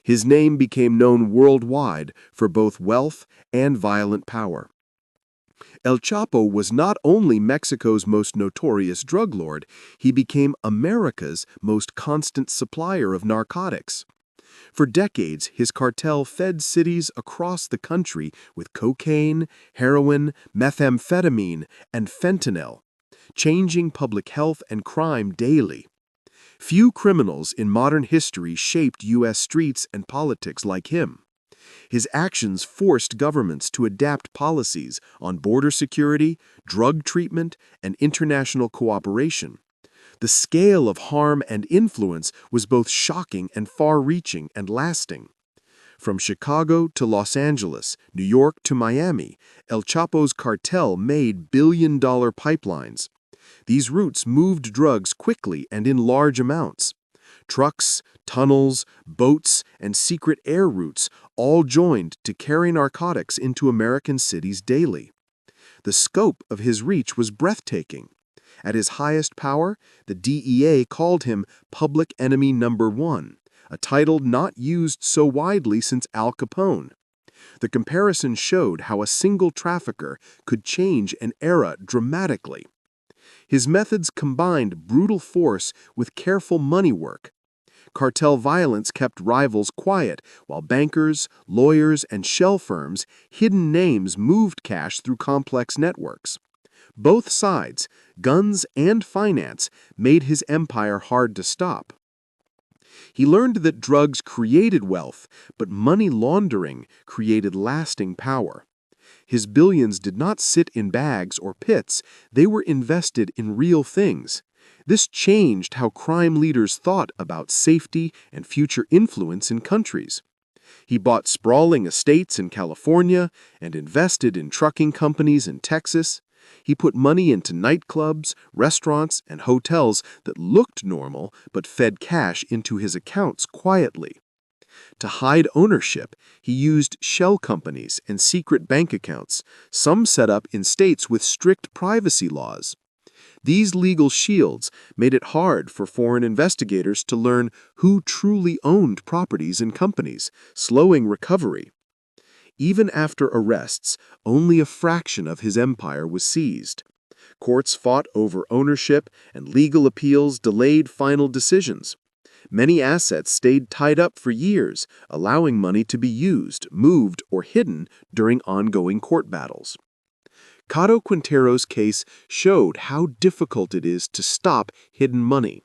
His name became known worldwide for both wealth and violent power. El Chapo was not only Mexico's most notorious drug lord, he became America's most constant supplier of narcotics. For decades, his cartel fed cities across the country with cocaine, heroin, methamphetamine, and fentanyl, changing public health and crime daily. Few criminals in modern history shaped U.S. streets and politics like him. His actions forced governments to adapt policies on border security, drug treatment, and international cooperation. The scale of harm and influence was both shocking and far-reaching and lasting. From Chicago to Los Angeles, New York to Miami, El Chapo's cartel made billion-dollar pipelines. These routes moved drugs quickly and in large amounts. Trucks, tunnels, boats, and secret air routes all joined to carry narcotics into American cities daily. The scope of his reach was breathtaking. At his highest power, the DEA called him Public Enemy Number One, a title not used so widely since Al Capone. The comparison showed how a single trafficker could change an era dramatically. His methods combined brutal force with careful money work. Cartel violence kept rivals quiet, while bankers, lawyers, and shell firms, hidden names, moved cash through complex networks. Both sides, guns and finance, made his empire hard to stop. He learned that drugs created wealth, but money laundering created lasting power. His billions did not sit in bags or pits, they were invested in real things. This changed how crime leaders thought about safety and future influence in countries. He bought sprawling estates in California and invested in trucking companies in Texas. He put money into nightclubs, restaurants, and hotels that looked normal but fed cash into his accounts quietly. To hide ownership, he used shell companies and secret bank accounts, some set up in states with strict privacy laws. These legal shields made it hard for foreign investigators to learn who truly owned properties and companies, slowing recovery. Even after arrests, only a fraction of his empire was seized. Courts fought over ownership, and legal appeals delayed final decisions. Many assets stayed tied up for years, allowing money to be used, moved, or hidden during ongoing court battles. Caro Quintero's case showed how difficult it is to stop hidden money.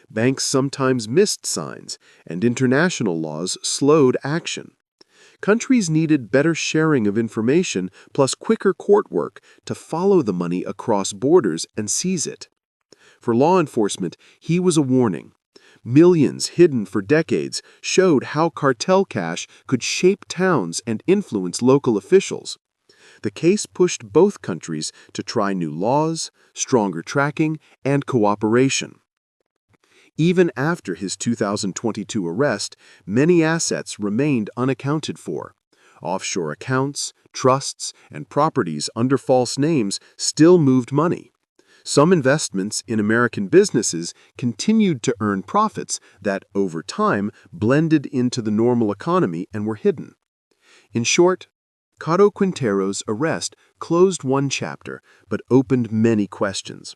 Banks sometimes missed signs, and international laws slowed action. Countries needed better sharing of information plus quicker court work to follow the money across borders and seize it. For law enforcement, he was a warning. Millions hidden for decades showed how cartel cash could shape towns and influence local officials. The case pushed both countries to try new laws, stronger tracking, and cooperation. Even after his 2022 arrest, many assets remained unaccounted for. Offshore accounts, trusts, and properties under false names still moved money. Some investments in American businesses continued to earn profits that, over time, blended into the normal economy and were hidden. In short, Caro Quintero's arrest closed one chapter but opened many questions.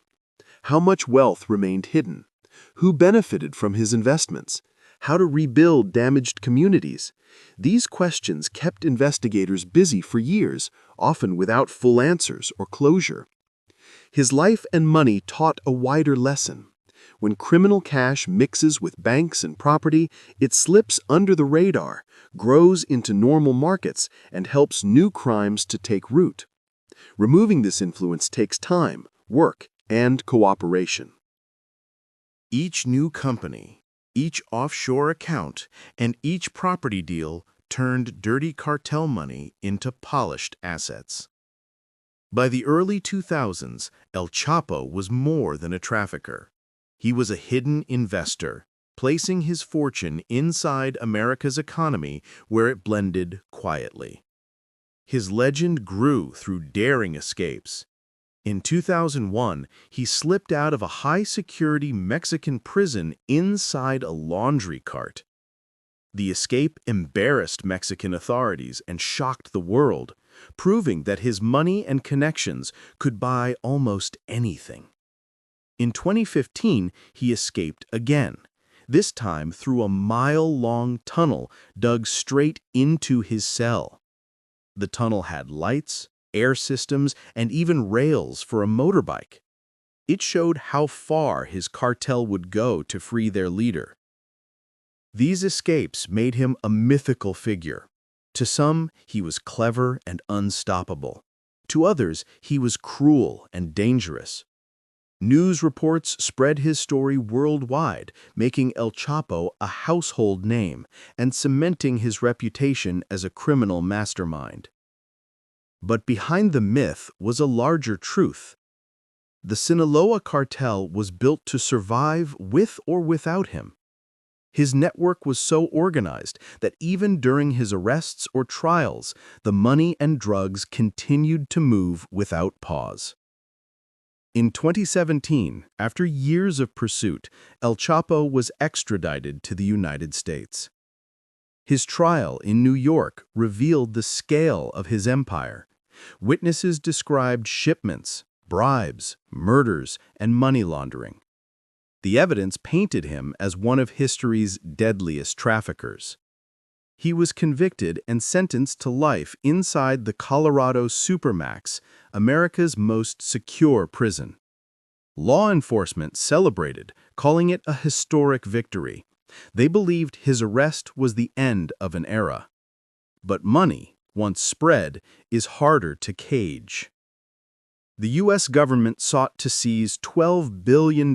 How much wealth remained hidden? Who benefited from his investments? How to rebuild damaged communities? These questions kept investigators busy for years, often without full answers or closure. His life and money taught a wider lesson. When criminal cash mixes with banks and property, it slips under the radar, grows into normal markets, and helps new crimes to take root. Removing this influence takes time, work, and cooperation. Each new company, each offshore account, and each property deal turned dirty cartel money into polished assets. By the early 2000s, El Chapo was more than a trafficker. He was a hidden investor, placing his fortune inside America's economy where it blended quietly. His legend grew through daring escapes. In 2001, he slipped out of a high-security Mexican prison inside a laundry cart. The escape embarrassed Mexican authorities and shocked the world, proving that his money and connections could buy almost anything. In 2015, he escaped again, this time through a mile-long tunnel dug straight into his cell. The tunnel had lights, air systems, and even rails for a motorbike. It showed how far his cartel would go to free their leader. These escapes made him a mythical figure. To some, he was clever and unstoppable. To others, he was cruel and dangerous. News reports spread his story worldwide, making El Chapo a household name and cementing his reputation as a criminal mastermind. But behind the myth was a larger truth. The Sinaloa cartel was built to survive with or without him. His network was so organized that even during his arrests or trials, the money and drugs continued to move without pause. In 2017, after years of pursuit, El Chapo was extradited to the United States. His trial in New York revealed the scale of his empire. Witnesses described shipments, bribes, murders, and money laundering. The evidence painted him as one of history's deadliest traffickers. He was convicted and sentenced to life inside the Colorado Supermax, America's most secure prison. Law enforcement celebrated, calling it a historic victory. They believed his arrest was the end of an era. But money, once spread, is harder to cage. The U.S. government sought to seize $12 billion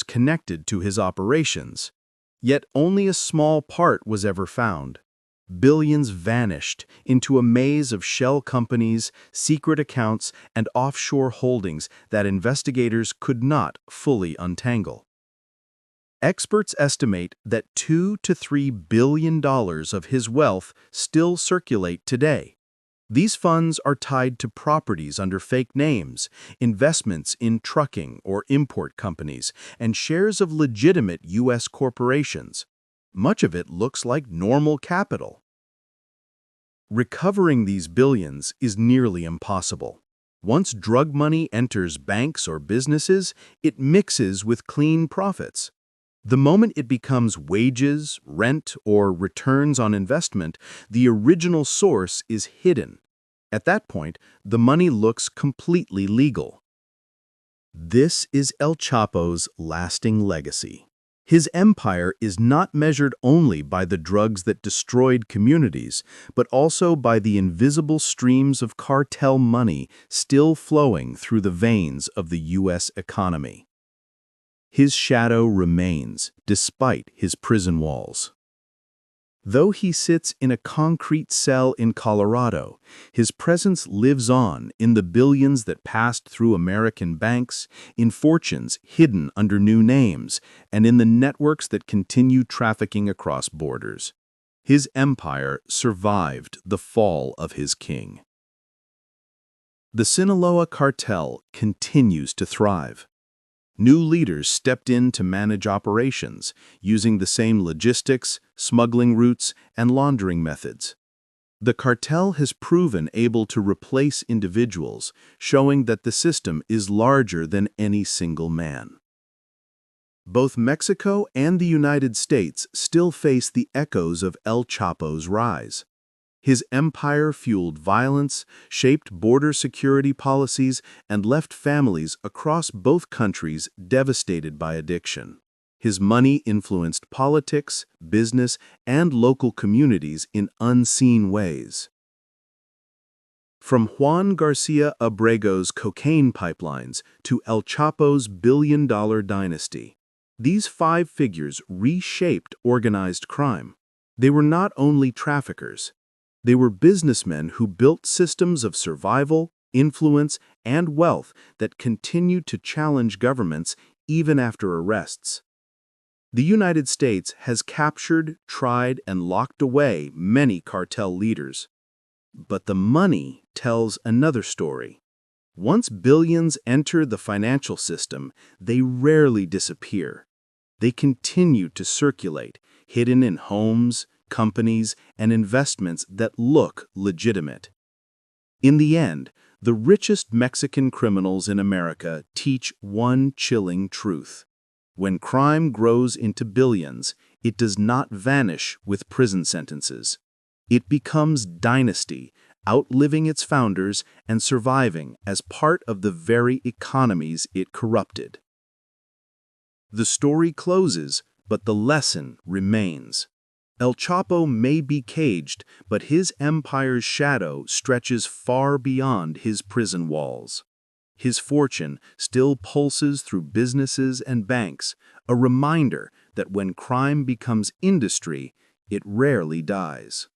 connected to his operations, yet only a small part was ever found. Billions vanished into a maze of shell companies, secret accounts, and offshore holdings that investigators could not fully untangle. Experts estimate that $2 to $3 billion of his wealth still circulate today. These funds are tied to properties under fake names, investments in trucking or import companies, and shares of legitimate U.S. corporations. Much of it looks like normal capital. Recovering these billions is nearly impossible. Once drug money enters banks or businesses, it mixes with clean profits. The moment it becomes wages, rent, or returns on investment, the original source is hidden. At that point, the money looks completely legal. This is El Chapo's lasting legacy. His empire is not measured only by the drugs that destroyed communities, but also by the invisible streams of cartel money still flowing through the veins of the U.S. economy. His shadow remains, despite his prison walls. Though he sits in a concrete cell in Colorado, his presence lives on in the billions that passed through American banks, in fortunes hidden under new names, and in the networks that continue trafficking across borders. His empire survived the fall of his king. The Sinaloa cartel continues to thrive. New leaders stepped in to manage operations, using the same logistics, smuggling routes, and laundering methods. The cartel has proven able to replace individuals, showing that the system is larger than any single man. Both Mexico and the United States still face the echoes of El Chapo's rise. His empire fueled violence, shaped border security policies, and left families across both countries devastated by addiction. His money influenced politics, business, and local communities in unseen ways. From Juan Garcia Abrego's cocaine pipelines to El Chapo's billion-dollar dynasty, these five figures reshaped organized crime. They were not only traffickers. They were businessmen who built systems of survival, influence, and wealth that continued to challenge governments even after arrests. The United States has captured, tried, and locked away many cartel leaders. But the money tells another story. Once billions enter the financial system, they rarely disappear. They continue to circulate, hidden in homes, companies, and investments that look legitimate. In the end, the richest Mexican criminals in America teach one chilling truth. When crime grows into billions, it does not vanish with prison sentences. It becomes dynasty, outliving its founders and surviving as part of the very economies it corrupted. The story closes, but the lesson remains. El Chapo may be caged, but his empire's shadow stretches far beyond his prison walls. His fortune still pulses through businesses and banks, a reminder that when crime becomes industry, it rarely dies.